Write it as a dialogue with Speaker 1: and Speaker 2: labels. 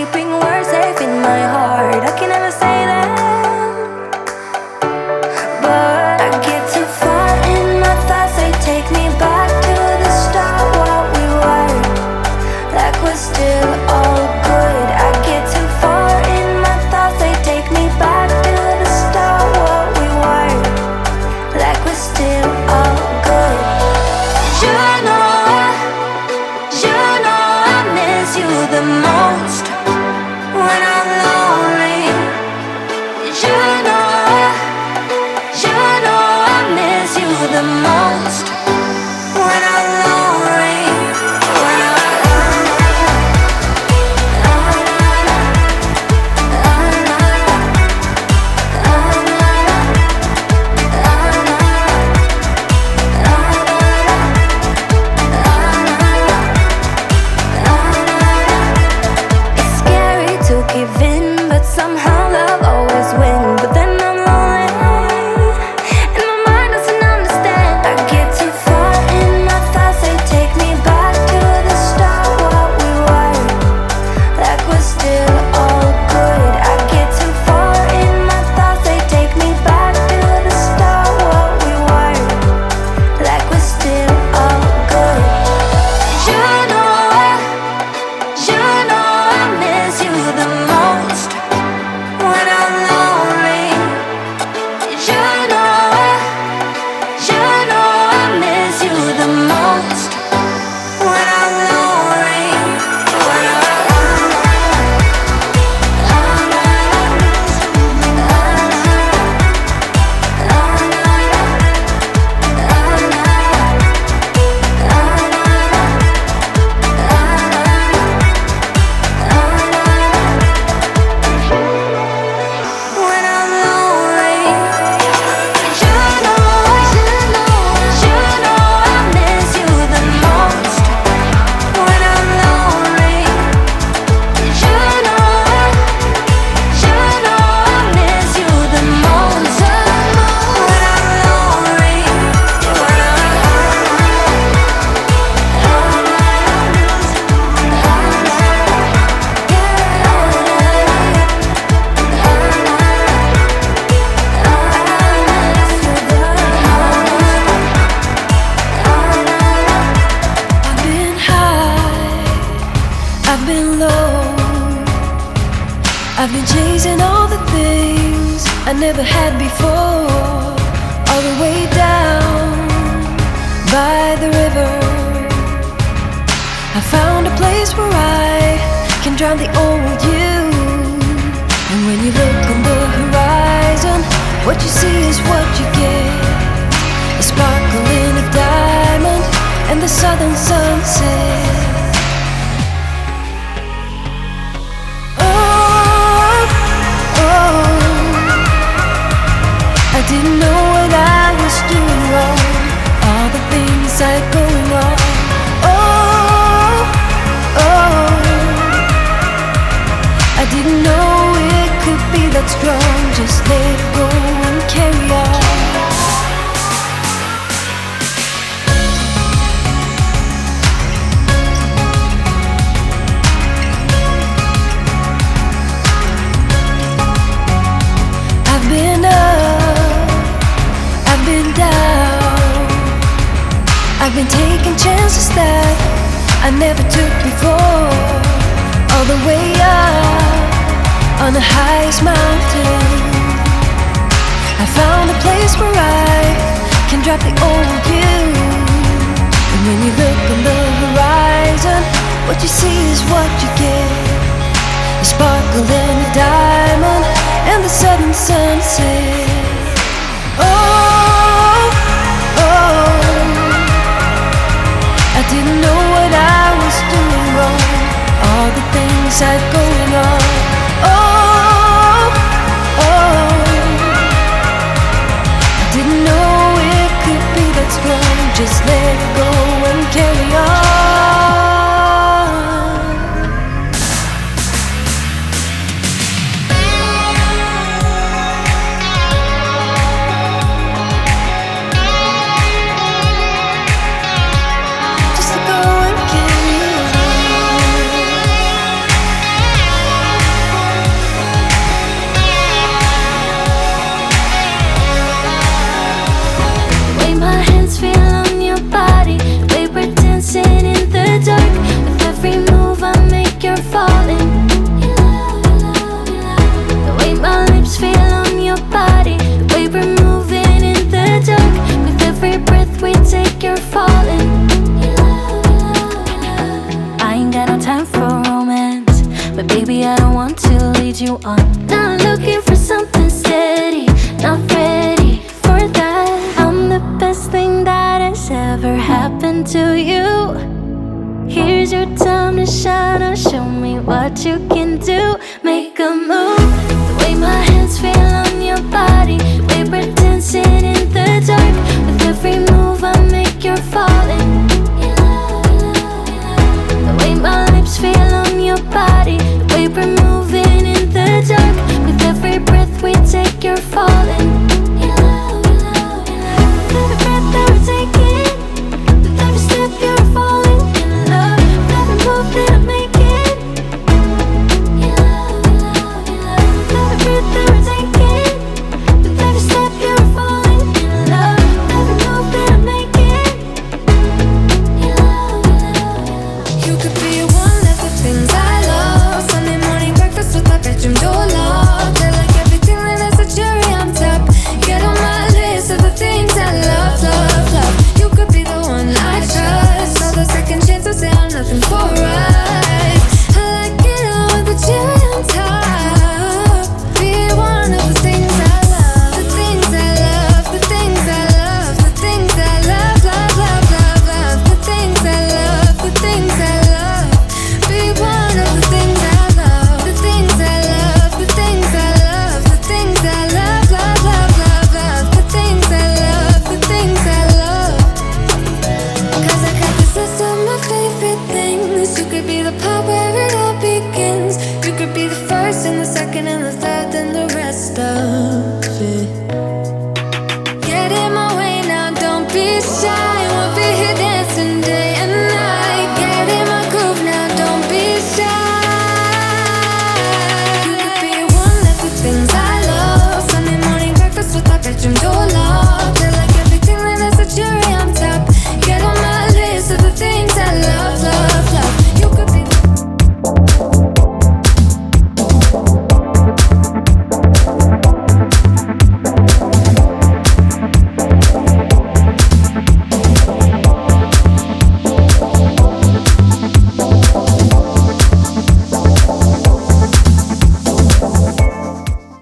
Speaker 1: keeping words safe in my heart. I can never say that, but I get too far in my thoughts. They take me back to the start, what we were, like we're still all good. I get too far in my thoughts. They take me back to the start, what we were, like we're still all good. You know I miss you the most when I'm lonely. You know I miss you the most when I'm lonely. It's scary to give in, but somehow love always wins. But then I'm lonely, and my mind doesn't understand. I get too far in my thoughts. They take me back to the start, what we were, like we're still all good. I get too far in my thoughts. They take me back to the start, what we were, like we're still all good. You know I miss you the most when I'm lonely. You know I miss you the most when I'm lonely. When I'm lonely, you know I miss you the most. When I'm lonely, you know I miss you the most. When I'm lonely, I've been high, I've been low, I've been chasing all the things I never had before, all the way down by the river. I found a place where I can drown the old you. And when you look on the horizon, what you see is what you get. A sparkle in a diamond and the southern sunset. Oh, oh, I didn't know what I was doing wrong, all the things I had going on. Oh, oh, I didn't know it could be that strong. Just let it go and carry on. I've been up, I've been down, I've been taking chances that I never took before, all the way up on the highest mountain. I found a place where I can drop the old you. And when you look on the horizon, what you see is what you get. A sparkle and a diamond and the southern sunset. Oh, oh, I didn't know what I was doing wrong, all the things I'd going on. Oh, oh, I didn't know it could be that strong. Just let it go and carry on. Just to go and carry on.
Speaker 2: lead you on. Not looking for something steady, not ready for that. I'm the best thing that has ever happened to you. Here's your time to shine, now show me what you can do. Make a move, the way my hands feel on your body. We pretend dancing in the dark. With every move I make, you're falling.